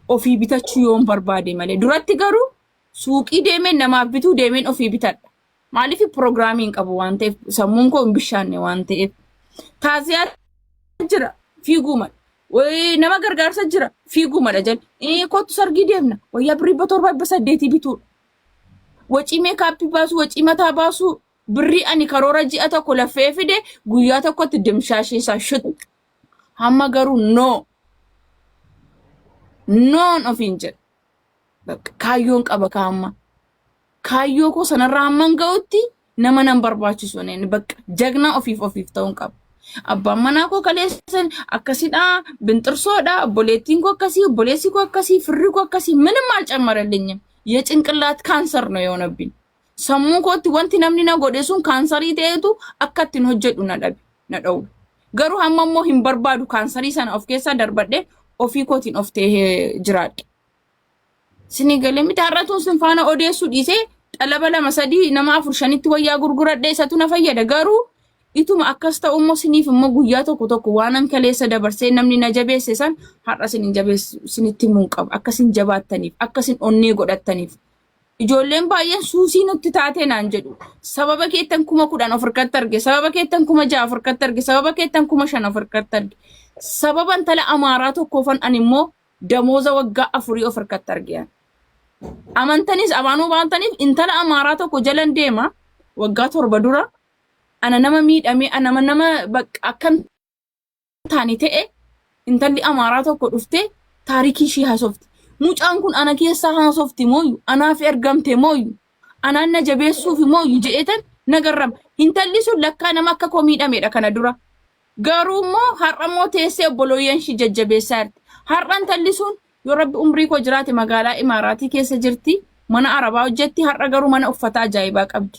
ofii bitachuu yoon barbaade malee duratti garuu suuqii deemeen namaaf bituu deemeen ofii bitadha. Maaliif pirogiraamiin qabu waan ta'eef sammuun koo hin bishaanne waan ta'eef. Taaziyaa jira fiiguu mala. Nama gargaarsa jira fiiguu mala jedhe. Kottu sargii deemna wayyaa birrii 7,800 bituu. Wacii meekaappii baasu wacii mataa baasu birrii ani karoora ji'a tokko lafee fide guyyaa tokkotti dimshaashiisaa shuxu. Hamma garuu noon ofiin jedha. Kaayyoon qaba kaamma. Kaayyoo koo sanarraa hamman ga'utti nama nan barbaachisu neen bakka jagna ofiif ta'uun qaba. Abbaan manaa koo kaleessan akkasidhaa binxirsoodhaa obboleettiin koo akkasii obboleessi koo akkasii firri koo akkasii ምንም አልጨመረልኝም. የጭንቅላት ካንሰር ነው የሆነብኝ። ሰሙን ኮቲ ወንቲ namni na godhe sun kaansarii ta'etu akkattiin hojjedhu na dhawu. Garuu hammammoo hin barbaadu kaansarii sana of keessa darbadhe ofii kootiin of ta'ee jiraadhe. Sinigalee miti har'atuun sin faana odeessu dhiisee xalaba 2-3 nama 4-5tti wayyaa gurguradhe isatu na fayyada. Garuu ituma akkas ta'ummoo siniif immoo guyyaa tokko waanan kaleessa dabarsee namni na jabeesse san har'a sinin jabeessu sinitti muun qaba. Akkasin jabaattaniif akkasin onnee godhattaniif. Ijoolleen baay'een suusii nutti taatee naan jedhu. Sababa keettan 10,000 of harkatti arge, sababa keettan 6,000 of harkatti arge, sababa keettan 5,000 of harkatti arge. Sababa intala amaaraa tokkoofan ani immoo damooza waggaa 4 of harkatti arge. Amantanis abaanuu baantaniif intala amaaraa tokko jalan deema waggaa 7 dura ana nama miidhame ana nama akkan taani ta'e intalli amaaraa tokko dhufte taarikii ishii haasofti. Mucaan kun ana keessa haasofti mooyu anaaf ergamte mooyu anaan na jabeessuuf mooyu jedhetan nagarrama. Intalli sun lakkaa nama akka koo miidhamedha kana dura. Garuu immoo har'a immoo teessee obbolooyyan ishii jajjabeessaa jirti. Har'a intalli sun yoo rabbi umrii koo jiraate magaalaa Imaaraatii keessa jirti. Mana Arabaa hojjetti har'a garuu mana uffataa ajaa'ibaa qabdi.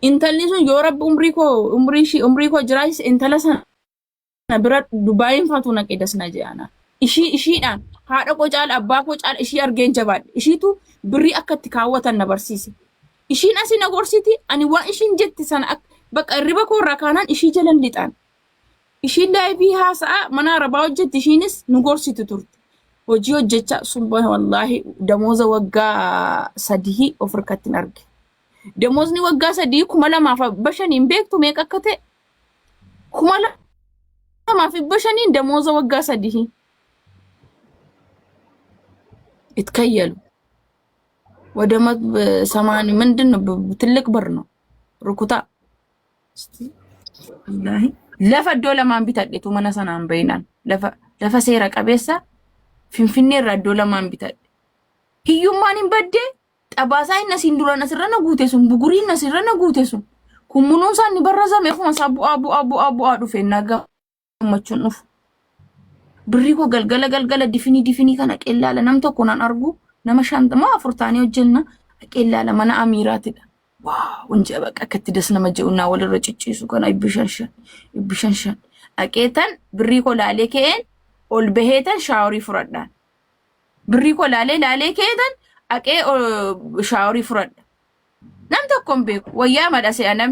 Intalli sun yoo rabbi umrii koo jiraate intala sana bira Dubaayin faatu naqedas na je'ana. Ishiidhaan haadha koo caala abbaa koo caala ishii argeen jabaadhe. Ishiitu birrii akka itti kaawwatan na barsiise. Ishiin asii na gorsiti ani waan ishiin jetti sana bakka irriba koo irraa kaanaan ishii jalan lixaan. Ishiin laayivii haasa'a mana Arabaa hojjetti ishiinis nu gorsitu turte. Hojii hojjechaa sun wallaahi damooza waggaa 3 of harkatti hin arge. Damoozni waggaa 3 2,500 hin beektu meeqa akka ta'e? 2,500 damooza waggaa 3. ይትከየሉ ወደ 80 ምንድነው ትልቅ ብር ነው ሩኩታ ወላሂ ለፈዶ ለማን ቢታደቱ መነሰናን በይናን ለፈሴራ ቀበሳ ፊንፊኔ ረዶ ለማን ቢታደ ሂዩማኒን በደ ጠባሳይ ነሲንዱራና ስረነ ጉቴሱን ቡጉሪና ስረነ ጉቴሱን ኩሙኑን ሳኒ በረዘም የኹማ ሳቡ አቡ አዱፌና ጋመቹን ኡፍ Birriko galgala difini kana qellaala nam tokko nan argu nama shantama afurtaanii hojjenna qellaala mana amiiraatidha. Waaw wonje baqa akkatti das nama je'unaa walirra cicciisu kana ibbishanshan aqeetan birriko laalee ka'een ol baheetan shaaworii furadhaan. Birriko laalee ka'eetan aqee shaaworii furadha. Nam tokko hin beeku wayyaa madhase anam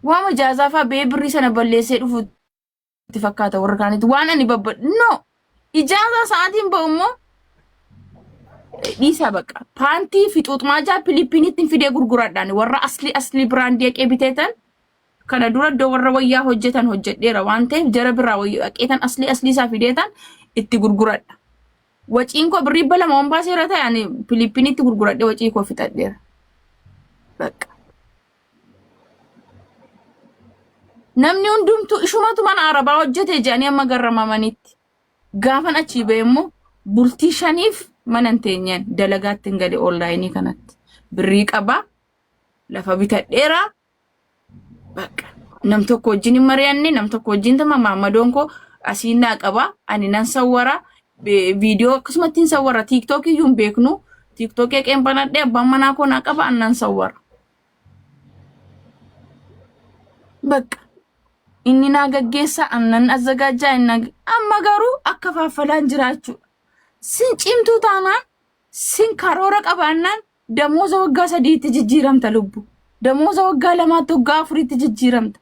waama jaazaafa bee birrii sana balleessee dhufu fakkaata warra kaanitti waan ani no ijaaza sa'aatiin ba'ummoo dhiisa baqa paantii fixuuxmaa jaa Filippinitti fidee gurguradhaan warra asli biraandii aqee biteetan kana dura iddoo warra wayyaa hojjetan hojjedheera waan ta'eef jara biraa wayyaa aqeetan asli isaa fideetan itti gurguradha. Waciin koo birrii 2 Mombaaseera ta'e ani Filippinitti gurguradhe wacii koo fixadheera. Baqa namni hundumtu ishumatu mana Arabaa hojjete jedhanii amma garramamanitti gaafan achi beemmoo bultii 5 manan teenyaan dalagaatti hin gale onlaayinii kanatti birrii qaba lafa bitadheera baqa nam tokko wajjin hin mari'anne nam tokko wajjin tama maamadoon koo asiinaa qaba ani nan sawwara viidiyoo akkasumatti hin sawwara TikTok iyyuu hin beeknu TikTok qeen banadhe abbaan manaa koo naa qaba annan sawwara baqa inni naa gaggeessa annan azzagaajaa amma garuu akka faffalaan jiraachuu sin cimtuu taanaan sin karoora qabaannaan damooza waggaa 3tti jijjiiramta lubbu damooza waggaa 2tti waggaa 4tti jijjiiramta.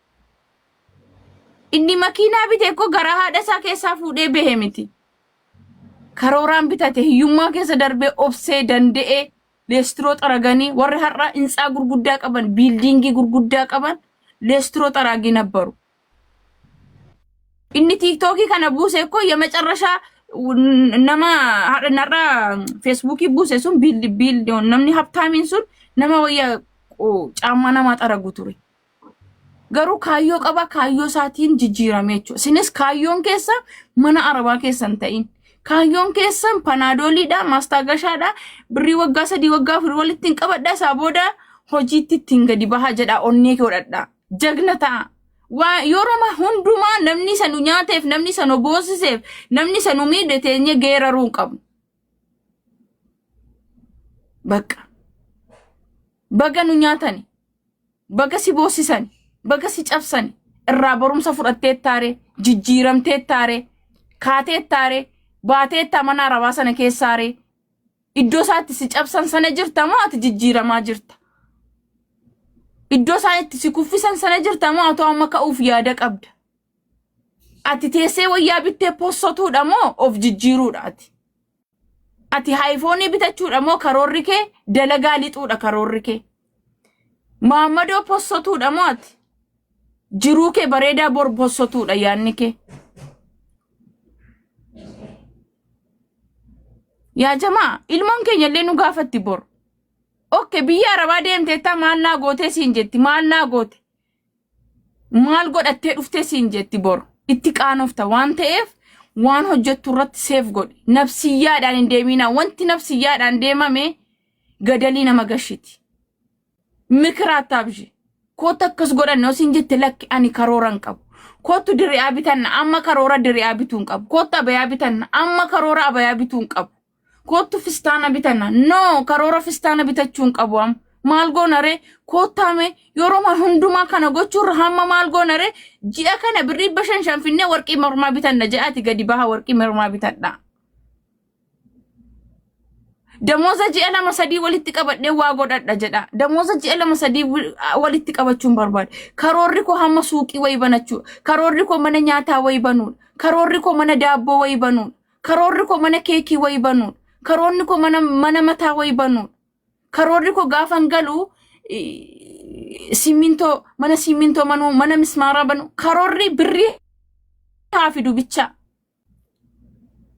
Inni makiinaa bitee ko gara haadha isaa keessaa fuudhee bahee miti. karooran bitate hiyyummaa keessa darbee obsee danda'ee leestiroo xaraganii warri har'a insaa gurguddaa qaban biildiingii gurguddaa qaban leestiroo xaragii nabbaru. Inni tiktokii kana buuse እኮ የመጨረሻ nama narra feesbuukii buuse sun biildi namni habtaamiin sun nama wayya caamma nama xaragu ture. Garuu kaayyoo qaba kaayyoo isaatiin jijjiirame jechuudha. Isinis kaayyoon keessa mana arabaa keessan ta'in. Kaayyoon keessan panaadoliidha, maastaagashaadha, birrii waggaa 3 waggaa 4 walitti hin qabadha isaa booda hojiitti ittiin gadi bahaa jedha onnee kee godhadha. Jagna ta'a. Waa yeroo hundumaa namni sanu nyaateef, namni sanu boosiseef, namni sanu miidhe teenye geeraruu qabu. Bakka. Baga nu nyaatani. Baga si boosisani. Baga si cabsani. Irraa barumsa fudhattee taare, jijjiiramtee taare, kaatee taare, baatee mana arabaa sana keessaare. Iddoo isaatti si cabsan sana jirta moo ati jijjiiramaa jirta? Iddoo isaatti si kuffisan sana jirta moo ati amma ka'uuf yaada qabda? Ati teessee wayyaa bittee postotuudha moo of jijjiiruudha ati? Ati iPhone bitachuudha moo karoorri kee dalagaa lixuudha karoorri kee? Maammadoo postotuudha moo ati? Jiruu kee bareedaa bor postotuudha yaanni kee? Yaa jamaa ilmoon keenya illee nu gaafatti bor. Okay biyya arabaa deemtee ta maal naa goote siin jetti maal naa goote? Maal godhattee dhuftee siin jetti bor. Itti qaanofta waan ta'eef waan hojjettu irratti seef godhi. Nafsiyyaadhaan hin deemina. Wanti nafsiyyaadhaan deemame gadalii nama gashiti. Mikiraa taabji. Koota akkas godhanne siin jetti lakki ani karooran qabu. Kootu diri'aa bitanna amma karoora diri'aa bituun qabu. Koota abayaa bitanna amma karoora abayaa bituun qabu. Kootu fistaana bitanna no karoora fistaana bitachuun qabu am. Maal goonare kootaame yeroo hundumaa kana gochuurra hamma maal goonare ji'a kana birrii 5 finnee warqii mormaa bitanna jedhaati gadi baha warqii mormaa bitadha. Damooza ji'a 2-3 walitti qabadhee waa godhadha jedha. Damooza ji'a 2-3 walitti qabachuun barbaade. Karoorri koo hamma suuqii wayi banachuu. Karoorri koo mana nyaataa wayi banuudha. Karoorri koo mana daabboo wayi banuudha. Karoorri koo mana keekii wayi banuudha. Karoorri koo mana mataa wayi banuudha. Karoorri koo gaafan galu simmintoo mana simmintoo manu mana mismaara banu karoorri birrii taafidu bicha.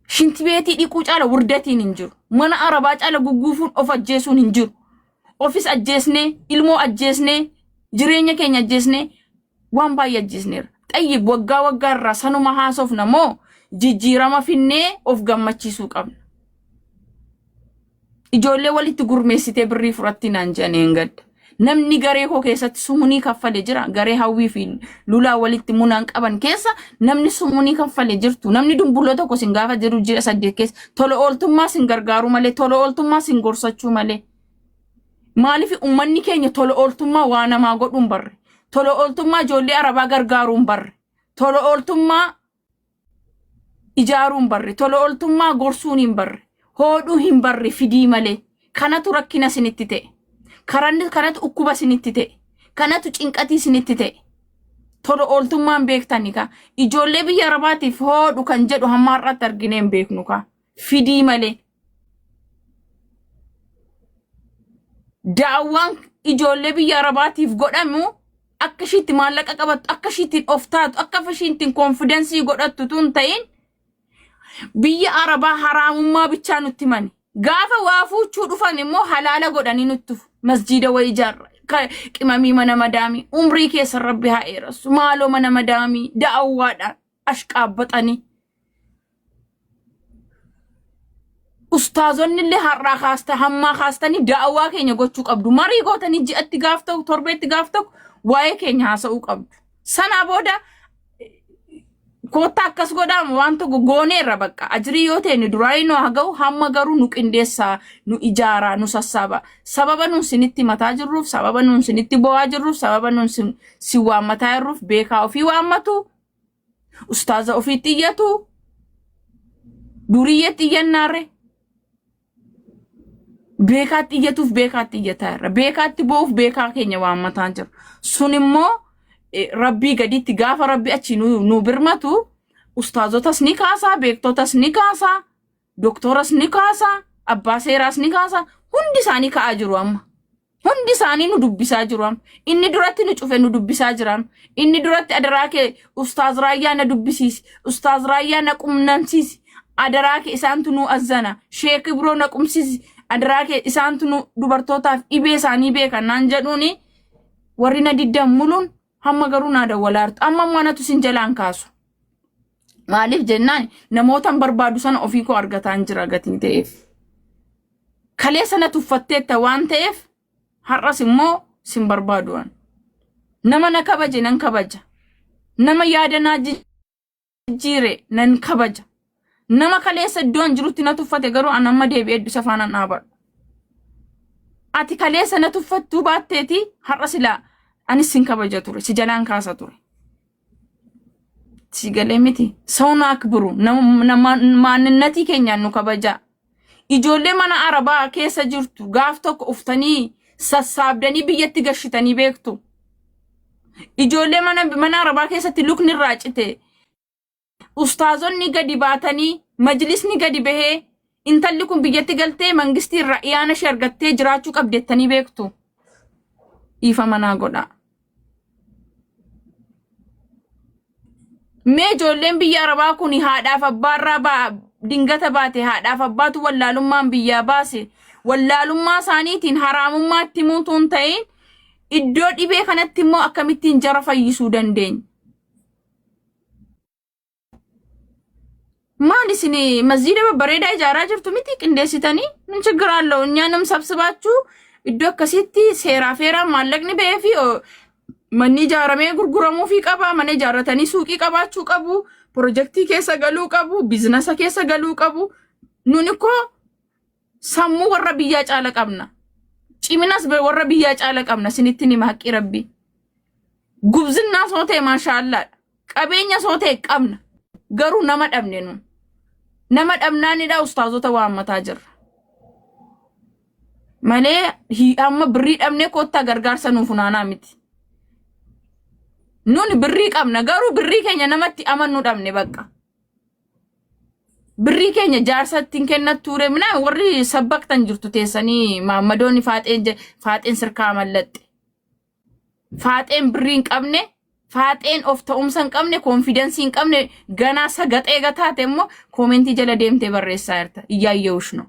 Shinti beetii dhiquu caala wurdatiin hin jiru. Mana arabaa caala gugguufuun of ajjeesuun hin jiru. Ofis ajjeesnee, ilmoo ajjeesnee, jireenya keenya ajjeesnee waan baay'ee ajjeesneera. Xayyib waggaa irraa sanuma haasofna moo jijjiirama finnee of gammachiisuu qabna. Ijoollee walitti gurmeessitee birrii fudhatti naan jedhanii gadda. Namni garee koo keessatti sumunii kaffale jira. Garee hawwii fi lulaa walitti munaan qaban keessa namni sumunii kaffale jirtu. Namni dumbuloo tokko sin gaafa jiru ji'a 8 keessa tola ooltummaa sin gargaaru malee tola ooltummaa sin gorsachuu malee. Maaliif ummanni keenya tola ooltummaa waa namaa godhuun barre. Tola ooltummaa ijoollee arabaa gargaaruun barre. Tola ooltummaa ijaaruun barre. Tola ooltummaa gorsuun hin barre. Hooduu hin barre fidii malee. Kanatu rakkina sinitti ta'e. Kanatu ukkuba sinitti ta'e. Kanatu cinqatii sinitti ta'e. Tola ooltummaan beektani ka. Ijoollee biyya arabaatiif hoodhu kan jedhu hamma har'aatti arginee hin beeknu ka. Fidii malee. Daawwaan ijoollee biyya arabaatiif godhamu akka ishiitti maallaqa qabattu, akka ishiitti of taatu, akka ishiitti konfidensii godhattu tun ta'in biyya arabaa haraamummaa bichaa nutti mani. Gaafa waa fuuchuu dhufan immoo halaala godhanii nutti masjida wayi ijaarra. Qimamii mana madaamii umrii keessa rabbi haa dheeressu. Maaloo mana madaamii da'awwaadhaan ashqaabbatanii. Ustaazonni illee har'aa kaasta hammaa kaastanii da'awwaa keenya gochuu qabdu. Marii gootanii ji'atti gaaf ta'u torbeetti gaaf ta'u waa'ee keenya haasa'uu qabdu. Sanaa booda koota akkas godhamu waan tokko gooneerra bakka ajrii yoo ta'e ni duraanii nu haga'u hamma garuu nu qindeessaa nu ijaaraa nu sassaaba. Sababa nuun sinitti mataa jirruuf, sababa nuun sinitti bo'aa jirruuf, sababa nuun si waammataa jirruuf beekaa ofii waammatu, ustaaza ofii xiyyatu, duriyyee xiyyannaarre. Beekaa xiyyatuuf beekaa xiyyataa irra. Beekaatti bo'uuf beekaa keenya waammataa jiru. Sun immoo rabbii gaditti gaafa rabbi achi nu birmatu ustaazotas ni kaasaa beektotas ni kaasaa doktoras ni kaasa abbaa seeraas ni kaasa hundi isaanii ka'aa jiru amma hundi isaanii nu dubbisaa jiru amma inni duratti nu cufe nu dubbisaa jiran inni duratti adaraake ustaaz raayyaa na dubbisiisi ustaaz raayyaa na qumnamsiisi adaraake isaantu nu azzana sheek ibro na qumsiisi adaraake isaantu nu dubartootaaf dhibee isaanii beekan naan jedhuuni warri na diddamuluun hamma garuu naa dawwalaartu amma manatu sin jalaan kaasu maaliif jennaan namootan barbaadu sana ofii koo argataan jira gatii ta'eef kalee sana tuffatteetta waan ta'eef har'as immoo sin barbaaduwan nama na kabaje nan kabaja nama yaada naa jijjiire nan kabaja nama kaleessa iddoon jirutti na tuffate garuu an amma deebi'ee eddisa faanaan dhaabadhu ati kaleessa na tuffattuu baatteeti har'as ilaa anis sin kabaja ture si jalaan kaasa ture si galee miti sawna akburu maanninnatii keenyaan nu kabaja ijoollee mana arabaa keessa jirtu gaaf tokko uftanii sassaabdanii biyyatti gashitanii beektu ijoollee mana arabaa keessatti lukni irraa cite ustaazonni gadi baatanii majlisni gadi bahee intalli kun biyyatti galtee mangistii irraa iyaana ishee argattee jiraachuu qabdeettanii beektu ifa manaa godha mee ijoolleen biyya arabaa kun haadhaaf abbaarraa dingata baate haadhaaf abbaatu wallaalummaan biyyaa baase wallaalummaa isaaniitiin haraamummaatti muutuun ta'in iddoo dhibee kanatti immoo akkamittiin jara fayyisuu dandeenya ማን ሲኒ መስጂድ በበሬዳ ይጃራ ጅርቱ ሚቲ ቅንዴሲተኒ ምን ችግር አለው እኛንም ሰብስባችሁ እዶ ከሲቲ ሴራ ፌራ ማለቅኒ በፊ መኒ ጃራሜ ጉርጉረሙ ፊ ቀባ መኔ ጃራተኒ ሱቂ ቀባችሁ ቀቡ ፕሮጀክቲ ከሰ ገሉ ቀቡ ቢዝነስ ከሰ ገሉ ቀቡ ኑንኮ ሰሙ ወረ ቢያ ጫለ ቀብና ጪሚናስ ወረ ቢያ ጫለ ቀብና ሲኒትኒ ማቂ ረቢ ጉብዝና ሶቴ ማሻአላ ቀበኛ ሶቴ ቀብና ገሩ ነመደምኔ ነው ነመደምናኒ ዳ ኡስታዞተ ዋመታ ጅር ማለ አማ ብሪ ደምኔ ኮታ ገርጋርሰኑ ፉናና ሚቲ ኑን ብሪ ቀብና ገሩ ብሪ ከኛ ነመቲ አመኑ ደምኔ በቃ ብሪ ከኛ ጃርሰቲን ከነት ቱሬ ምና ወሪ ሰበክተን ጅርቱ ተሰኒ ማመዶኒ ፋጤን ስርካ መለጥ ፋጤን ብሪን ቀብኔ ፋጤን ኦፍ ተኡምሰን ቀምኔ ኮንፊደንሲን ቀምኔ ገና ሰገጤ ገታተሞ ኮሜንቲ ጀለ ደምቴ በሬሳርተ እያየውሽ ነው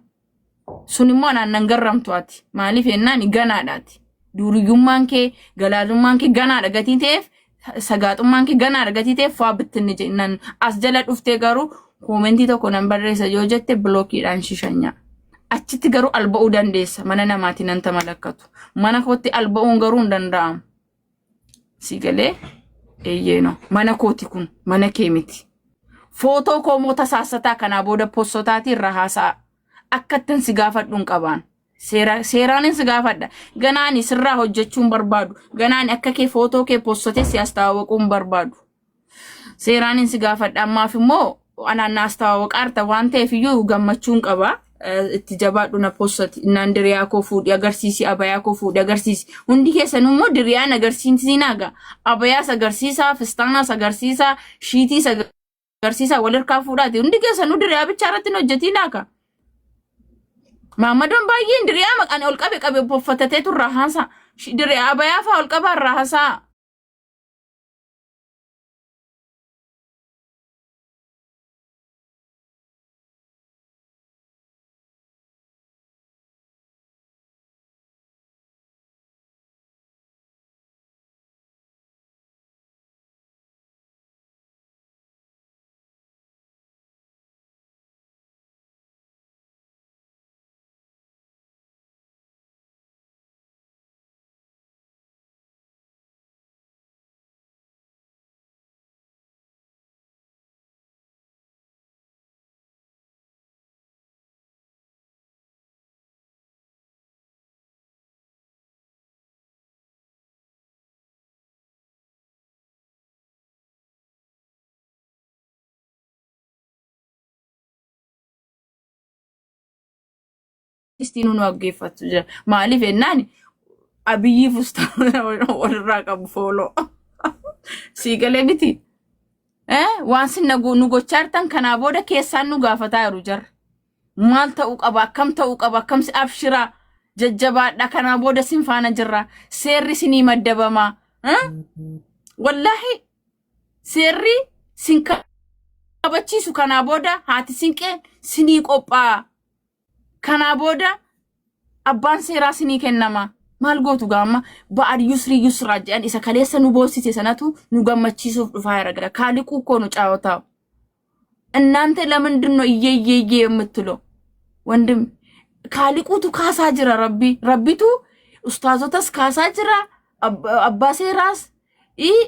ሱኒሞ አናን ገረምቷት ማሊፍ የናኒ ገናዳት ዱርዩማንኬ ገላሉማንኬ ገና ደገቲቴፍ ሰጋጡማንኬ ገና ደገቲቴፍ ፋብትንጀ እናን አስጀለ ዱፍቴ ጋሩ ኮሜንቲ ተኮ ነምበሬሰ ጆጀቴ ብሎክ ይዳንሽሸኛ አቺቲ ጋሩ አልበኡ ደንዴስ ማነናማቲ ነንተ መለከቱ ማናኮቲ አልበኡን ጋሩ እንደንዳም ሲገሌ eyyeno mana kooti kun mana keemiti foto ko mota saasata kana boda postotati rahasa akkatan si gaafadun qaban seeraanin si gaafadda ganaani sirra hojjechuun barbaadu ganaani akka ke foto ke postote si astawaqun barbaadu seeraanin si gaafadda ammaaf immoo anana astawaqarta wante fiyu gammachuun qaba itti jabaadhu na postati nandiriya ko fuudi agarsiisi abaya ko fuudi agarsiisi hundi keessan immoo diriyaa agarsiisinaga abaya agarsiisa fistana agarsiisa shiiti agarsiisa walirka fuudhaati hundi keessan diriyaa bichaarratti hojjetinaka mamadon baay'een diriyaa maqan ol qabe poffatate turra haasa diriyaa abaya fa ol qaba rahasa istinu no aggeeffatu jira maaliif ennani abiyyi fustaa warra qabu foolo sigale biti waan sin nu gochartan kana booda keessan nu gaafataa jiru jar maal ta'uu qaba akkam si abshira jajjabaadha kana booda sin faana jirra seerri sinii maddabama wallahi seerri sin kabachiisu kana booda haati sinqeen sinii qophaa'a kana booda abbaan seeraa sinii kennama maal gootu gaama ba'ad yusra jedhan isa kaleessa nu boosise sanatu nu gammachiisuuf dhufaa jira kaaliquu koo nu caawwataa እናንተ ለምንድን ነው እየየየ የምትለው ወንድም ካሊቁቱ ካሳ ጅራ ረቢቱ ኡስታዞተስ ካሳ ጅራ አባሴ ራስ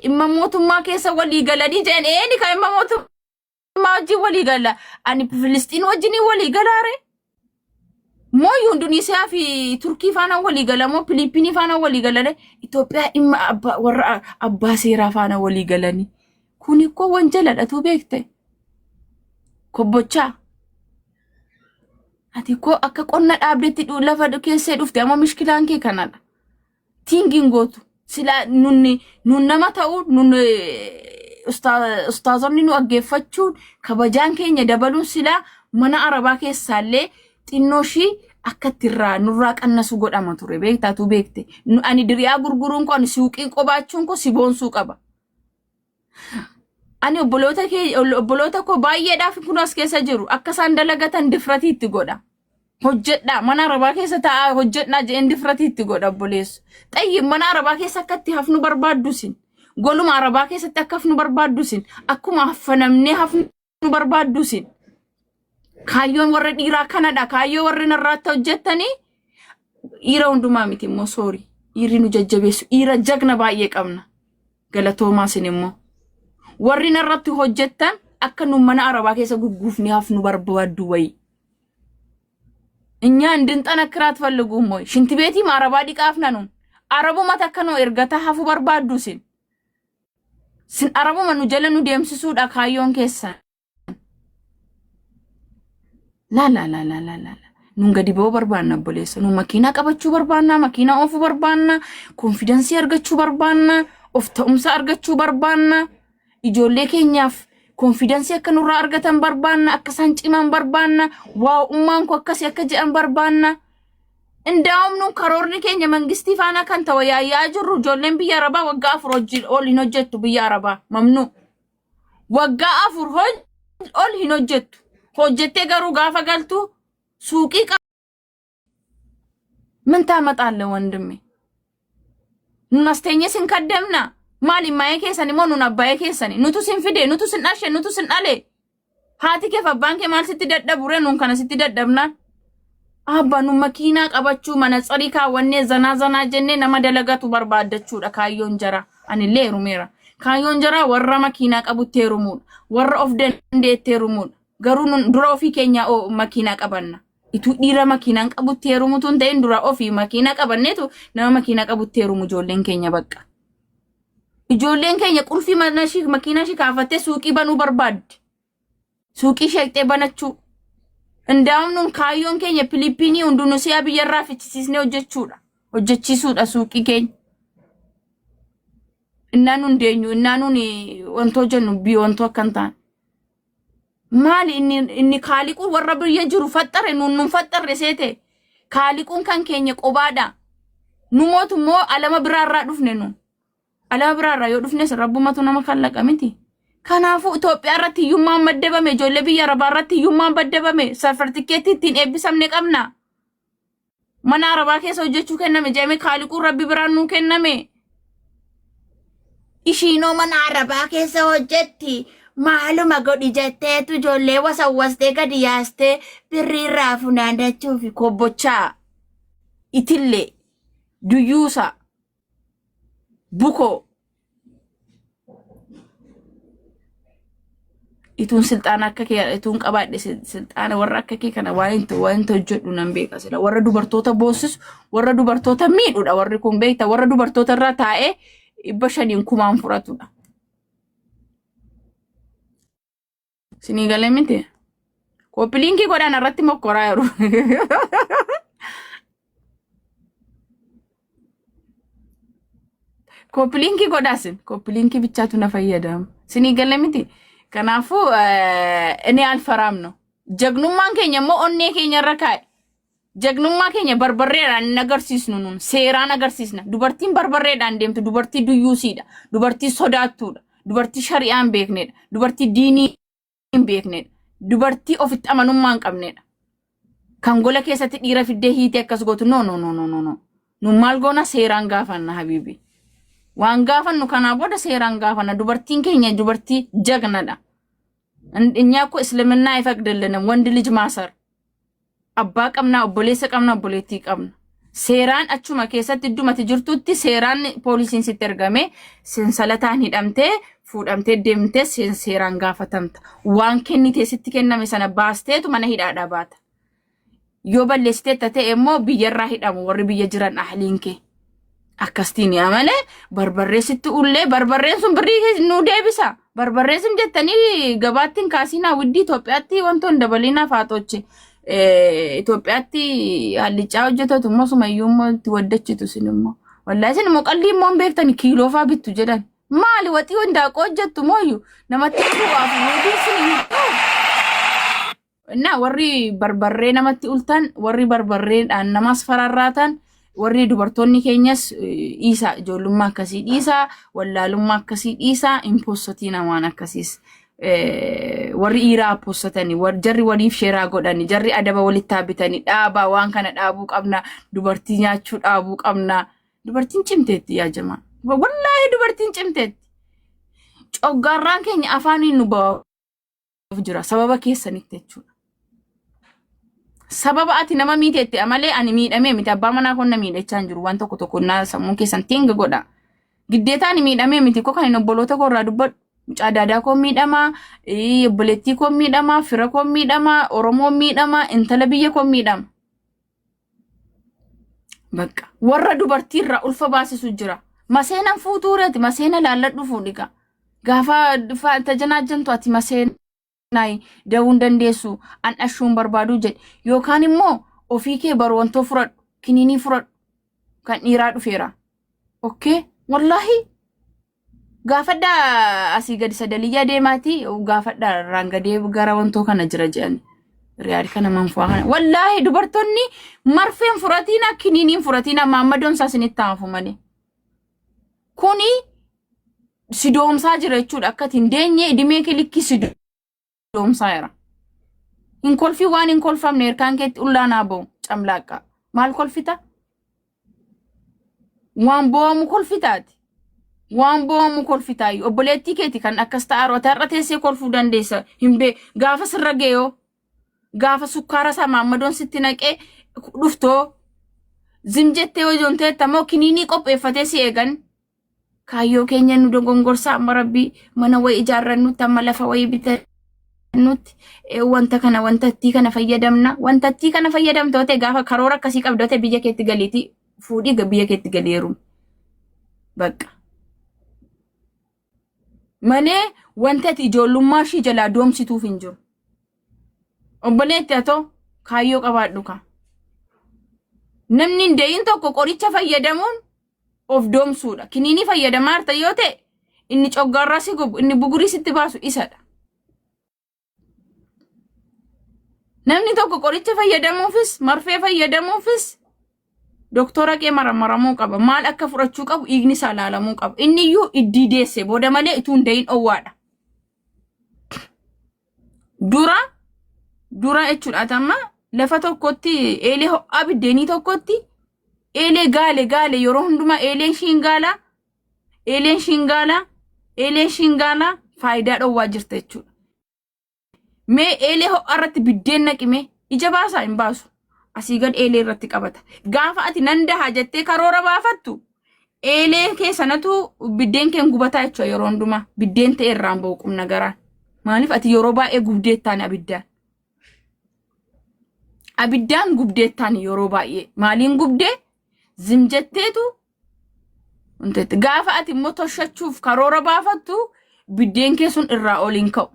ኢማሞቱማ ከሰ ወሊ ገለዲ ጀን ኤኒ ከኢማሞቱማ ወጂ ወሊ ገላ አኒ ፍልስጢን ወጂኒ ወሊ ገላሬ ሞዩ ኢንዶኔሲያ ፊ ቱርኪ ፋና ወሊ ገለሞ ፊሊፒኒ ፋና ወሊ ገለለ ኢትዮጵያ ኢማ አባሴ ራፋና ወሊ ገለኒ ኩኒ እኮ ወንጀል አለቱ ቤክተ Kobocha ati ko akka qonna dhaabdetti lafa keessee dhufte amma mishkilaan kee kanadha tingin gootu sila nun nama ta'u nun ustaazonni nu aggeeffachuun kabajaan keenya dabaluun sila mana arabaa keessaallee xinnooshii akka tirraa nurraa qannasu godhama ture beektaatu beekte ani diriyaa gurguruun ko ani suuqiin qobaachuun ko si boonsuu qaba ani obboloota ko baay'eedhaaf kun as keessa jiru akka isaan dalagatan difratiitti godha hojjedha mana arabaa keessa ta'a hojjedha jeen difratiitti godha obboleessu xayyi mana arabaa keessa akkatti hafnu barbaaddusin goluma arabaa keessatti akka hafnu barbaaddusin akkuma hafnamne hafnu barbaaddusin kaayyoon warra dhiiraa kanadha kaayyoo warri narraatti hojjettanii dhiira hundumaa miti immoo soori dhiirri nu jajjabeessu dhiira jagna baay'ee qabna galatoomaa sin immoo warri narratti hojjettan akka nu mana arabaa keessa gugguufni hafnu barbaaddu way እኛ እንድንጠነክራት ፈልጉም ወይ ሽንት ቤቲ ማረባ ዲቃፍና ነው አረቡ ማተከ ነው እርገታ ሀፉ በርባዱ ሲን አረቡ ማኑ ጀለኑ ዲምስሱ ዳካዮን ከሳ ላ ኑን ገዲ ቦ በርባና ቦሌስ ኑ መኪና ቀበቹ በርባና መኪና ኦፉ በርባና ኮንፊደንስ ያርገቹ በርባና ኦፍ ተኡምሳ አርገቹ በርባና ኢጆሌ ኬኛፍ ኮንፊደንስ ያከኑራ አርገተን በርባና አከሳን ጪማን በርባና ዋው ኡማን ኮ አከስ ያከጀን በርባና እንዳውም ኑ ከሮርኒ ኬኛ መንግስቲ ፋና ካንተ ወያ ጅሩ ጆሌን ቢያረባ ወጋ አፍሮጅ ኦል ሂኖጀቱ ቢያረባ መምኑ ወጋ አፍር ኦል ሂኖጀቱ ሆጀቴ ገሩ ጋፋ ገልቱ ሱቂ ምን ታመጣለ ወንድሜ እናስተኛ ሲንከደምና ማሊ ማየኬ ሰኒ ሞኑን አባዬ ከሰኒ ኑቱ ሲንፊዴ ኑቱ ሲናሸ ኑቱ ሲናለ ሃቲ ከፈ ባንኬ ማል ሲትደደቡሬ ኑን ከነ ሲትደደብና አባኑ መኪና ቀበቹ መነጽሪካ ወኔ ዘና ጀኔ ነመደለጋቱ በርባደቹ ካዮን ጀራ አንሌ ሩሜራ ካዮን ጀራ ወራ መኪና ቀቡቴ ሩሙን ወራ ኦፍ ደንዴቴ ሩሙን ገሩን ዱራ ኦፊ ኬኛ ኦ መኪና ቀበና ኢቱ ዲራ መኪናን ቀቡቴ ሩሙቱን ተይን ዱራ ኦፊ መኪና ቀበኔቱ ነመ መኪና ቀቡቴ ሩሙ ጆሌን ኬኛ በቃ ijoolleen keenya qulfi manashi makinashi kaafate suuqii banuu barbaad suuqii sheekte banachuu እንዳውም ኑን ካዮን keenya ፊሊፒኒ ኢንዶኔሲያ ቢየራ ፍቺሲስኔ hojjechiisuudha suuqii keenya እናኑን ደኙ እናኑን ወንቶ ጀኑ ቢወንቶ አከንታን ማሊ እኒ ካሊቁ ወረብ የጅሩ ፈጠረ ኑን ፈጠረ ሴቴ ካሊቁን kan keenya qobaadha numotu mo alama biraarraa dhufne nu ala biraarraa yoo dhufnes rabbumatu nama kallaqa miti kanaafu Itoophiyaa irratti hiyyummaan maddabame ijoollee biyya arabaa irratti hiyyummaan maddabame sartifikeetii ittiin eebbisamne qabna mana arabaa keessa hojjechuu kenname jeeme kaaliquu rabbi biraan nuu kenname ishiinoo mana arabaa keessa hojjetti maaluma godhi jetteetu ijoollee wasawwastee gadi yaastee birriirraa funaandachuufi kobbochaa itillee duyyuusa buko itun sultaan akka kee itun qabaadhe sultaan warra akka kee kana waanto hojjedhu nan beeka sila warra dubartoota boossis warra dubartoota miidhuudha warri kun beekta warra dubartoota irraa taa'ee 500 kumaan furatudha sinii galee miti koppiliinkii godhaan irratti mokkoraa jiru koppiliinkii godhaasin koppiliinkii bichaatu na fayyadam sinii galee miti kanaafu እኔ አልፈራም ነው jagnummaan keenya immoo onnee keenya irra kaa'e. Jagnummaa keenya barbarreedhaan nagarsiisnu nun seeraan agarsiisna. Dubartiin barbarreedhaan deemtu dubartii duyyuusiidha. Dubartii sodaattuudha. Dubartii shari'aan beeknedha. Dubartii diinii hin beeknedha. Dubartii ofitti amanummaa hin qabnedha. Kan gola keessatti dhiira fiddee hiitee akkas gootu no. Nu maal goona seeraan gaafanna habiibi. Waan gaafannu kanaa booda seeraan gaafanna. Dubartiin keenya dubartii jagnadha. Nyaakko islaminaa ifaqdallana wandi lij maasar. Abbaa qabna obboleessa qabna obboleettii qabna. Seeraan achuma keessatti iddumatti jirtutti seeraan poolisiin sitti ergame sensalataan hidhamtee fuudhamtee deemtee seeraan gaafatamta. Waan kennitee sitti kenname sana baasteetu mana hidhaadhaa baata. Yoo balleessitee ta'e immoo biyyarraa hidhamu warri biyya jiran ahliin kee. Akkastiin malee barbarreessitti ullee barbarreen sun birrii nu deebisa. Barbarreen sun jettanii gabaattiin kaasinaa widdii Itoophiyaatti wantoon dabalina faatochi. Itoophiyaatti hallichaa hojjetatu immoo sumayyuu immoo itti waddachitu sin immoo. Wallaahi sin immoo qalbii immoo beektani kiiloo faa bittu jedhan. Maali waxii wandaaqoo hojjettu mooyyuu namatti dhugaaf nuudii sin na warri barbarree namatti ultan warri barbarreedhaan namas fararraatan warri dubartoonni keenyas dhiisaa ijoollummaa akkasii dhiisaa wallaalummaa akkasii dhiisaa impostotii namaan akkasiis. Warri dhiiraa appostatanii jarri waliif sheeraa godhani jarri adaba walitti taabitanii dhaabaa waan kana dhaabuu qabna dubartii nyaachuu dhaabuu qabna dubartiin cimteetti yaa jamaa wallaahi dubartiin cimteetti coggaarraan keenya afaaniin nu baa'uuf jira sababa keessanitti jechuudha sababa ati nama miiteetti amalee ani miidhamee miti abbaa manaa kun na miidhachaa hin jiru waan tokko naa sammuu keessan tinga godha giddeetaa ani miidhamee miti ko kan hin obboloota korraa dubbadhu Mucaadaadaa koo miidhama, obboleettii koo miidhama, fira koo miidhama, Oromoo miidhama, intala biyya koo miidhama. Bakka warra dubartiirraa ulfa baasisu jira. Maseenan fuutuureeti, maseena laalladhu fuudhiga. Gaafa tajanaajantu ati maseenaa da'uun dandeessu, an ashuun barbaadu jedhe. Yookaan immoo ofii kee baru wantoo furadhu, kiniinii furadhu, kan dhiiraa dhufeera. Okay? Wallahi. Gaafadha asii gadi sadaliyyaa deemaati gaafadha rangadee gara wantoo kana jira jedhan riyaadi kana manfu'a kana wallahi dubartoonni marfeen furatina kiniiniin furatina maammadoon saasinitti haafu malee kuni sidoomsaa jira jechuudha akka tindeenye idimee kilikki sidoomsaa jira hin kolfi waan hin kolfamne erkaan keetti ullaanaa ba'u camlaaqa maal kolfita waan bo'amu kolfitaati waan bo'amu kolfitaayu obboleettii keeti kan akkas ta'aarota irra teessee kolfuu dandeessa himbe gaafa sirra geeyoo gaafa sukkaara isaa maammadoon sitti naqee dhuftoo zimjettee hojontee tamoo kiniinii qopheeffatee si eegan kaayyoo keenya nu dogongorsaa amma rabbii mana wayii ijaarrannutti amma lafa wayii bitannutti wanta ittii kana fayyadamna wanta ittii kana fayyadamtoote gaafa karoora akkasii qabdoote biyya keetti galiitii fuudhii biyya keetti galeeru bakka malee wanta ati ijoollummaa ishii jalaa doomsituuf hin jiru. Obboleetti atoo kaayyoo qabaadhu ka. Namni hin deeyin tokko qoricha fayyadamuun of doomsuudha. Kiniinii fayyadamaa harta yoo ta'e inni coggaarraa si gubu inni bugurii sitti baasu isadha. Namni tokko qoricha fayyadamuufis marfee fayyadamuufis Doktora kee maramuun qaba maal akka furachuu qabu dhiigni isaa laalamuu qaba inni iyyuu iddii deesse booda malee ituun dayin owwaadha dura jechuudha tamma lafa tokkotti eelee ho'aa biddeenii tokkotti eelee gaale yeroo hundumaa eeleen shiingaala faayidaa dhowwaa jirta jechuudha mee eelee ho'aa irratti biddeen naqime ija baasaa hin baasu asii gad eelee irratti qabata gaafa ati nandaha jettee karoora baafattu eelee keessanatu biddeen keen gubataa jechuudha yeroo hundumaa biddeen ta'e irraan ba'u qubna garaan maaliif ati yeroo baay'ee gubdeettaan abiddaan gubdeettaan yeroo baay'ee maaliin gubdee zimjetteetu gaafa ati immoo toshachuuf karoora baafattu biddeen kee sun irraa oliin ka'u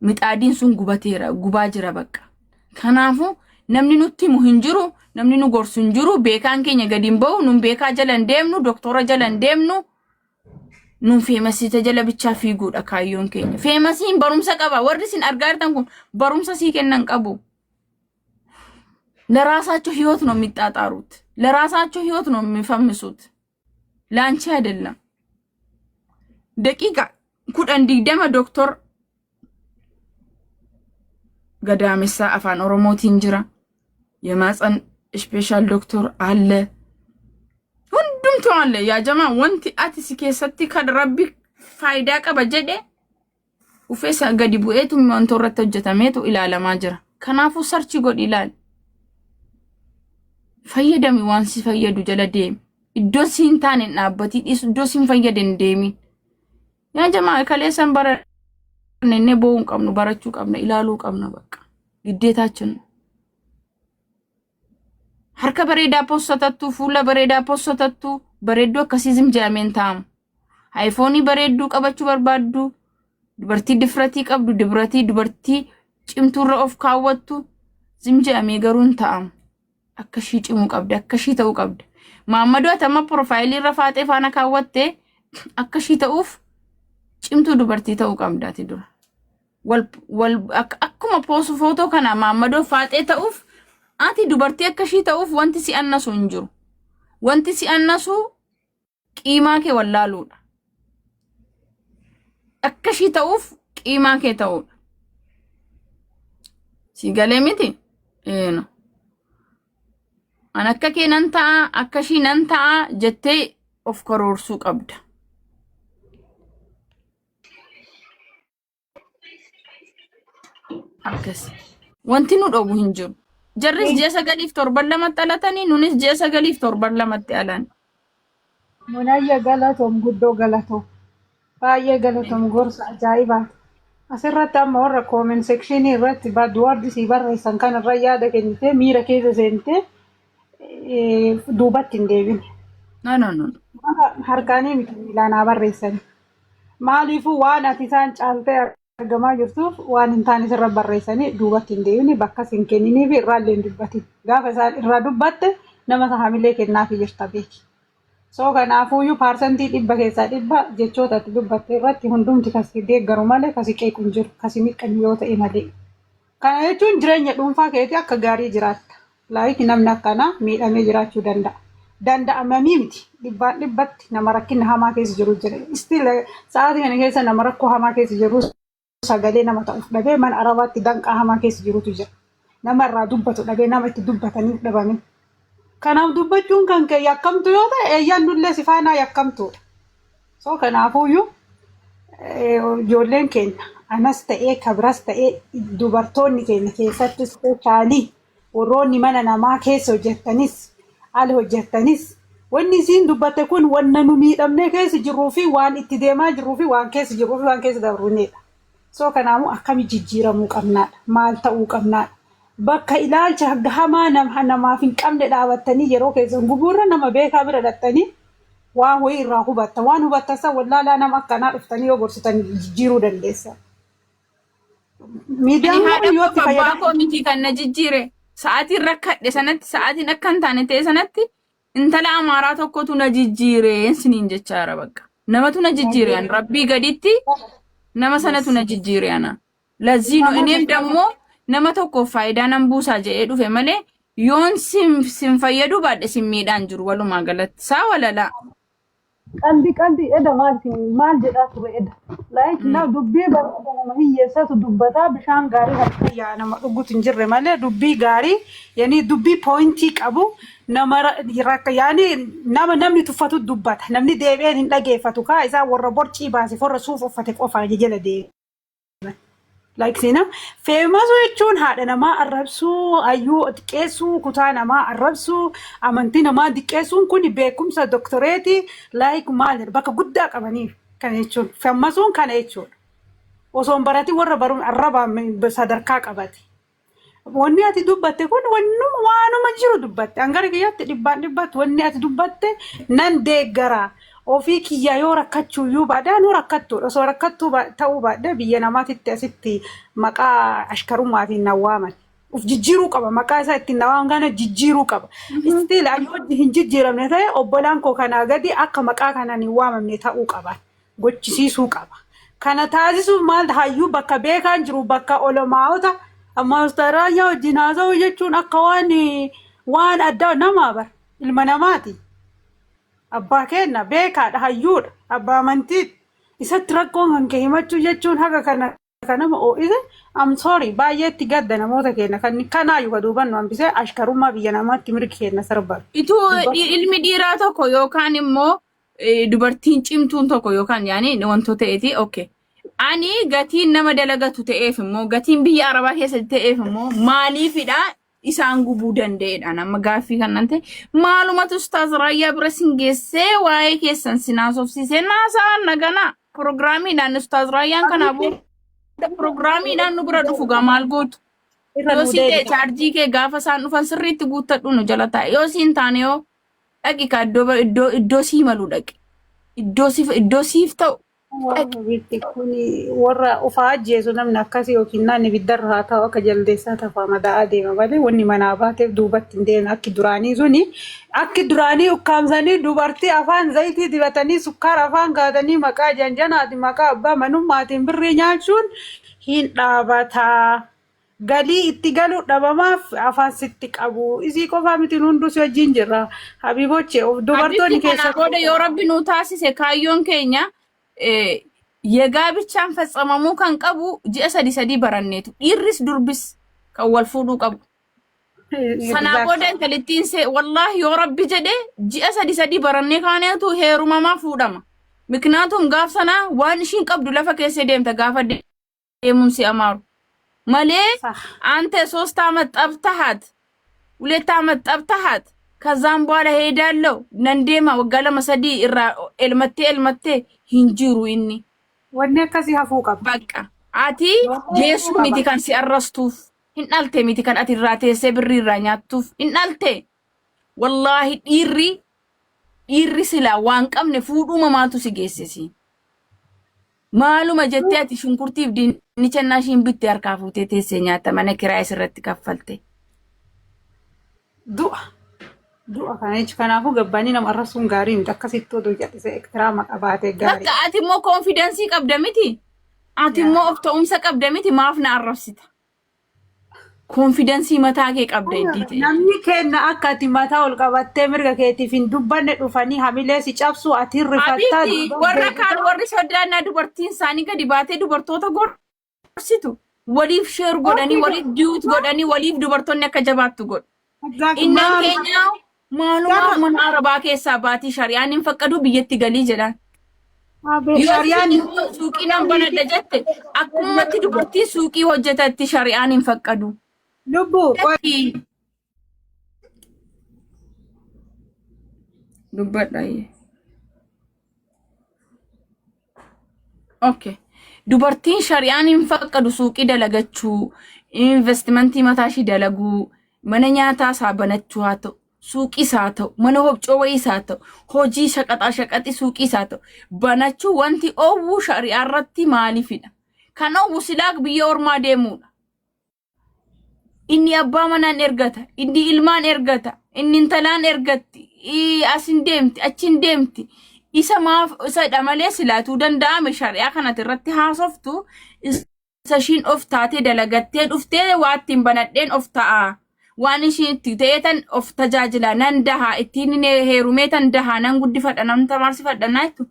mixaadiin sun gubaa jira bakka. Kanaafu namni nutti himu hin jiru namni nu gorsu hin jiru beekaan keenya gadi hin ba'u nun beekaa jala hin deemnu doktora jala hin deemnu nun feemasite jala bichaa fiiguudha kaayyoon keenya. Feemasiin barumsa qaba. Warri sin argaartan kun barumsa sii kennan qabu. ለራሳቸው ህይወት ነው የሚጣጣሩት። ለራሳቸው ህይወት ነው የሚፈምሱት። ላንቺ አይደለም። ደቂቃ ኩደን ዲግደማ ዶክተር ገዳሜሳ አፋን ኦሮሞቲን ጅራ የማፀን ስፔሻል ዶክተር አለ ሁንዱምቱ አለ ያ ጀማ ወንቲ አቲሲ ከሰቲ ከረቢ ፋይዳ ቀበጀደ ኡፌሳ ገዲ ቡኤቱ መንቶረተ ጀተሜቱ ኢላላማ ጅራ ከናፉ ሰርች ጎድ ኢላል fayyadami waan si fayyadu jala deemi iddoo siin taane dhaabbati iddoo siin fayyaden deemi yaa jamaa kaleessan barannee boon qabnu barachuu qabna ilaaluu qabna bakka giddeetaችን harka bareedaa postatattu fuula bareedaa postatattu bareedduu akkasizim jaameen taam iPhone bareedduu qabachuu barbaaddu dubartii difratii qabdu dubartii cimtuurra of kaawwattu zimjaamee garuun taam akkashii cimu qabda akkashii ta'uu qabda Maammadoo atama profaayilii irra faatee faana kaawwatte akkashii ta'uuf cimtuu dubartii ta'uu qabdaati dura wal akkuma poosu footoo kana Maammadoo faatee ta'uuf ati dubartii akkashii ta'uuf wanti si annasu hin jiru wanti si annasu qiimaa kee wallaaluudha akkashii ta'uuf qiimaa kee ta'uudha si galee miti no An akka keenan ta'a akkashii nan ta'a jettee of karoorsuu qabda. Akkas. Wanti nu dhobu hin jiru. Jarris ji'a 9 fi 7 lamatti alatanii nunis ji'a 9 fi 7 lamatti alan. Munayya galatoom guddoo galatoom. Baay'ee galatoom gorsa ajaa'ibaati. Asirratti amma warra comment section irratti badwaardi si barreessan kanarra yaada kennitee miira keessa seentee duubatti hin deebine. No. Harkaanii miti miilaan barreessan. Maaliifuu waan ati isaan caaltee argamaa jirtuuf waan hin taane sirra barreessanii duubatti hin deebine bakka sin kenniniif irraallee hin dubbatin. Gaafa isaan irraa dubbatte nama sahamillee kennaafi jirta beeki. So kanaafuyyuu paarsantii 100 keessaa 100 jechoota ati dubbatte irratti hundumti kasi deeggaru malee kasi qeequ hin jiru kasi miidhamu yoo ta'e malee. Kana jechuun jireenya dhuunfaa keetii akka gaarii jiraatta. Laayiki namni akkana miidhamee jiraachuu danda'a. Danda'amanii miti. 100% nama rakkina hamaa keessa jiru jira. Still sa'aatii kana keessa nama rakkoo hamaa keessa jiru sagalee nama ta'uuf dhabee mana arabaatti danqaa hamaa keessa jirutu jira. Nama irraa dubbatu dhabee nama itti dubbatanii dhabame. Kanaaf dubbachuun kan kee yakkamtu yoo ta'e eeyyaan dullee si faanaa yakkamtuudha. So kanaafuyyuu ijoolleen keenya anas ta'ee kabras ta'ee dubartoonni keenya keessatti speeshaalii warroonni mana namaa keessa hojjettanis ala hojjettanis wanni isiin dubbatte kun wanna nu miidhamnee keessa jirruu fi waan itti deemaa jirruu fi waan keessa jirruu fi waan keessa dabruunedha. So kanaamu akkami jijjiiramuu qabnaadha maal ta'uu qabnaadha bakka ilaalcha gahamaa namaaf hin qabne dhaabattanii yeroo keessan gubuurra nama beekaa bira dhattanii waan wayii irraa hubatta waan hubattasa wallaalaa nama akkanaa dhuftanii yoo gorsitan jijjiiruu dandeessa. Miidiyaan kun yoo itti fayyadamu miti kan na jijjiire sa'aatiin rakkadhe sanatti sa'aatiin akka hin taane ta'e sanatti intala amaaraa tokkotu na jijjiire siniin jechaara bakka namatu na jijjiire an rabbii gaditti nama sanatu na jijjiire ana lazino enem dammo nama tokko faayidaa nan buusaa jedhee dhufe malee yoon sim fayyadu baadhe sim miidhaan jiru walumaa galatti saa walala qalbi eda maal jedhaa ture eda like na dubbii barbaada nama hiyyeessatu dubbataa bishaan gaarii harka yaa nama dhugutu hin jirre malee dubbii gaarii yani dubbii pointii qabu nama rakka yani namni tuffatu dubbata namni deebi'een hin dhageeffatu kaa isaa warra borcii baase forra suuf uffate qofa jala deebi. Like sina famous jechuun haadha namaa arrabsuu ayyuu xiqqeessuu kutaa namaa arrabsuu amantii namaa xiqqeessuun kun beekumsa doktoreeti like maal bakka guddaa qabaniif kan jechuun famasuun kana jechuudha osoo barati warra baruun arraba sadarkaa qabati wanni ati dubbatte kun waanuma jiru dubbatte angara kiyyaatti dhibbaatti wanni ati dubbatte nan deeggara ofii kiyya yoo rakkachuu yuu baada nu rakkattu osoo rakkattu ta'uu baada biyya namaatitti asitti maqaa ashkarummaatiin nawaaman uf jijjiiruu qaba maqaa isaa ittiin nawaan kana jijjiiruu qaba still ayyoo hin jijjiiramne ta'e obbolaan koo kanaa gadi akka maqaa kanaan hin waamamne ta'uu qaba gochisiisuu qaba. Kana taasisuuf maal hayyuu bakka beekaan jiru bakka olomaa'ota amma Awustiraaliyaa wajjin haasa'uu jechuun akka waan addaa namaa bara ilma namaati. Abbaa kenna beekaadha hayyuudha abbaa amantii isatti rakkoon kan kee himachuu jechuun haga kanama oo'ise I'm sorry baay'eetti gadda namoota keenya kanaayyuu ka duubannu hambisee ashkarummaa biyya namaatti mirgi keenya sarbaru. Ituu ilmi dhiiraa tokko yookaan immoo dubartiin cimtuun tokko yookaan yaani wantoota ta'eeti okay. Ani gatiin nama dalagatu ta'eef immoo gatiin biyya Arabaa keessatti ta'eef immoo maaliifidha isaan gubuu danda'edha nama gaaffii kanaan ta'e maalumatu Ustaaz Raayyaa bira singeessee waa'ee keessan sinaasofsiisee naasaan nagana pirogiraamiidhaan Ustaaz Raayyaan kanaafuu pirogiraamiidhaan nu bira dhufu maal gootu yoo siite chaarjii kee gaafa isaan dhufan sirriitti guuttadhu nu jala taa'e yoo siin taane yoo dhaqi ka iddoo sii malu dhaqi iddoo siif ta'u. Bitti kuni warra ufaa ajjeesu namni akkasii yookiin naanni biddarraa ta'u akka jaldeessaa tafaa madaa deema malee wanni manaa baateef duubatti hin deemne akki duraanii suni akki duraanii ukkaamsanii dubartii afaan zayitii dibatanii sukkaara afaan kaatanii maqaa janjanaati maqaa abbaa manummaatiin birrii nyaachuun hin dhaabataa. Galii itti galu dhabamaaf afaan sitti qabu isii qofaa miti hundus wajjin jirra habiboche dubartoonni keessa booda yoo rabbi nu taasise kaayyoon keenya የጋብቻን ፈጸመሙ kan qabu ji'a sadi baranneetu dhiirris durbis kan wal fuudhuu qabu sana booda intalittiin se wallahi yoo rabbi jedhe ji'a sadi barannee kaaneetu heerumamaa fuudhama miknaatum gaaf sana waan ishiin qabdu lafa keessa deemta gaafa deemuun si amaaru malee አንተ 3 ዓመት ጠብተሃት 2 ዓመት ጠብተሃት ከዛም በኋላ ሄዳለው ነንዴማ ወጋለ መሰዲ ኢራ ኤልመቴ ሂንጂሩ ኢኒ ወኔ ከሲ ሀፉቃ በቃ አቲ ጄሱ ሚቲ ካን ሲአረስቱፍ ኢንአልቴ ሚቲ ካን አቲ ራቴ ሰብሪ ራኛቱፍ ኢንአልቴ ወላሂ ኢሪ ስላ ዋንቀምነ ፉዱ መማቱ ሲጌሰሲ ማሉ መጀቲያቲ ሽንኩርቲፍ ዲንቸናሽን ቢት ያርካፉቴ ተሰኛታ ማነ ኪራይ ስረት ከፈልቴ du'a kanaafu gabbanii nama arrasuun gaarii miti akkasitti oduu jedhise ekstiraama qabaatee gaarii. Bakka ati immoo koonfidensii qabda miti. Ati immoo of ta'umsa qabda miti maaf na arrabsita. Koonfidensii mataa kee qabda iddite. Namni kenna akka ati mataa ol qabattee mirga keetiif hin dubbanne dhufanii hamilee si cabsu ati rifattaa. Abiti warra kaan warri sodaannaa dubartiin isaanii gadi baatee dubartoota gorsitu. Waliif sheer godhanii waliif duut godhanii waliif dubartoonni akka jabaattu godhu. Innan keenyaa maaluma mana Arabaa keessaa baatii shari'aan hin fakkadu biyyatti galii jedhan. Shari'aan suuqii nan banadha jette akkumatti dubartii suuqii hojjetatti shari'aan hin fakkadu. Lubbuu dubbadha. Okay. Dubartiin shari'aan hin fakkadu suuqii dalagachuu, investimentii mataashii dalaguu, mana nyaataa saabanachuu haa ta'u. Suuqii isaa ta'u mana hobcoo wayii isaa ta'u hojii shaqaxii suuqii isaa ta'u banachuu wanti oowwu shari'aa irratti maaliifidha kan oowwu silaak biyya ormaa deemuudha inni abbaa manaan ergata inni ilmaan ergata inni intalaan ergatti asin deemti achin deemti isa maaf isa dhamalee silaatuu danda'ame shari'aa kanatti irratti haasoftu isa shiin of taatee dalagattee dhuftee waattiin banadheen of ta'a waan ishiin ta'eetan of tajaajila nan daha ittiin heerumeetan daha nan guddifadha nan tamarsifadha naaytu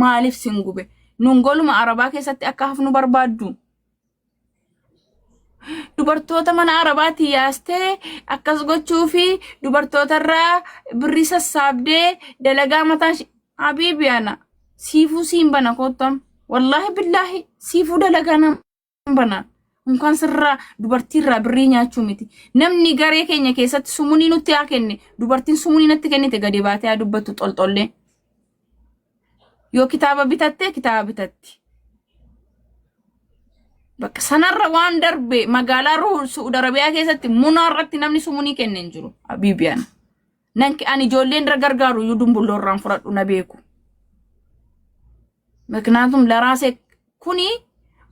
maaliif singube nun goluma Arabaa keessatti akka hafnu barbaaddu dubartoota mana Arabaatti yaastee akkas gochuu fi dubartootarraa birrii sassaabdee dalagaa mataa habiibiyana siifuu siin bana kottam wallahi billahi siifuu dalagaa nan bana Unkan sirraa dubartiirraa birrii nyaachuu miti. Namni garee keenya keessatti sumunii nutti haa kenne dubartiin sumunii natti kennite gadi baatee haa dubbattu xolxollee. Yoo kitaaba bitatte kitaaba bitatti. Bakka sanarra waan darbe magaalaa Suudi Arabiyaa keessatti munaa irratti namni sumunii kenne hin jiru. Habiibiyaan. Nanki ani ijoolleen irra gargaaru iyyuu dumbulloorraan fudhadhu na beeku. Maknaatum laraasee kuni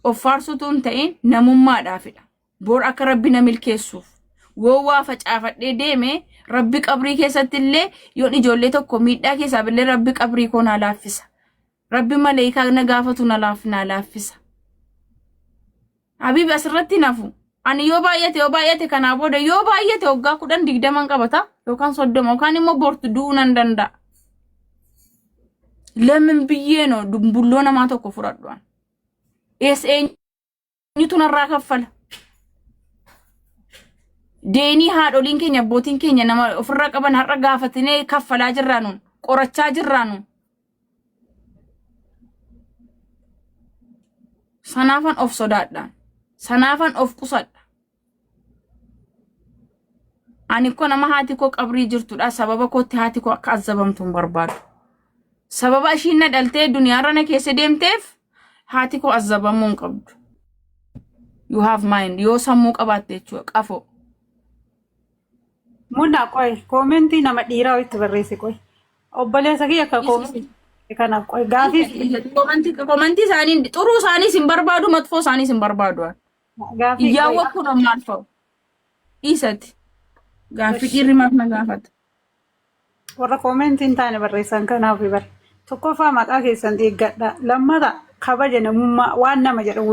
of faarsutuun ta'een namummaadhaafidha. Bor akka rabbi na milkeessuuf. Wowwaa facaafadhee deeme rabbi qabrii keessatti illee yoon ijoollee tokko miidhaa keessaa billee rabbi qabrii koo naa laaffisa. Rabbi maleekaa na gaafatu na laaffisa. Habibi asirratti nafu. Ani yoo baay'ate kana booda yoo baay'ate waggaa 10 qabata yookaan 30 yookaan immoo bortu du'uu nan danda'a. Lemmin biyyee no dumbulloo namaa tokko fudhadhuan. Eenyutu narraa kaffala. Deenii haadholiin keenya abbootiin keenya nama ofirra qaban har'a gaafatanii kaffalaa jirraanuun qorachaa jirraanuun. Sanaafan of sodaadhaan. Sanaafan of qusadha. Ani ko nama haati koo qabrii jirtudha sababa kootti haati koo akka azabamtuun barbaadu. Sababa ishiin na dhaltee duniyaarra na keessa deemteef haati koo azabamuu hin qabdu. You have mind. Yoo sammuu qabaatte jechuudha qafoo. Muna qoy komentii nama dhiiraa itti barreesse qoy. Obboleessa kiyya akka komentii kana qoy gaafii komentii isaanii xuruu isaanii sin barbaadu matfoo isaanii sin barbaadu. gaafii Iyyaawwa kun maal fa'u? Isatti gaafii dhiirrimaaf na gaafata. warra komentiin taane barreessan kanaaf bar. Tokkoffaa maqaa keessan eeggadha. Lammata kabaja namummaa waan nama jedhu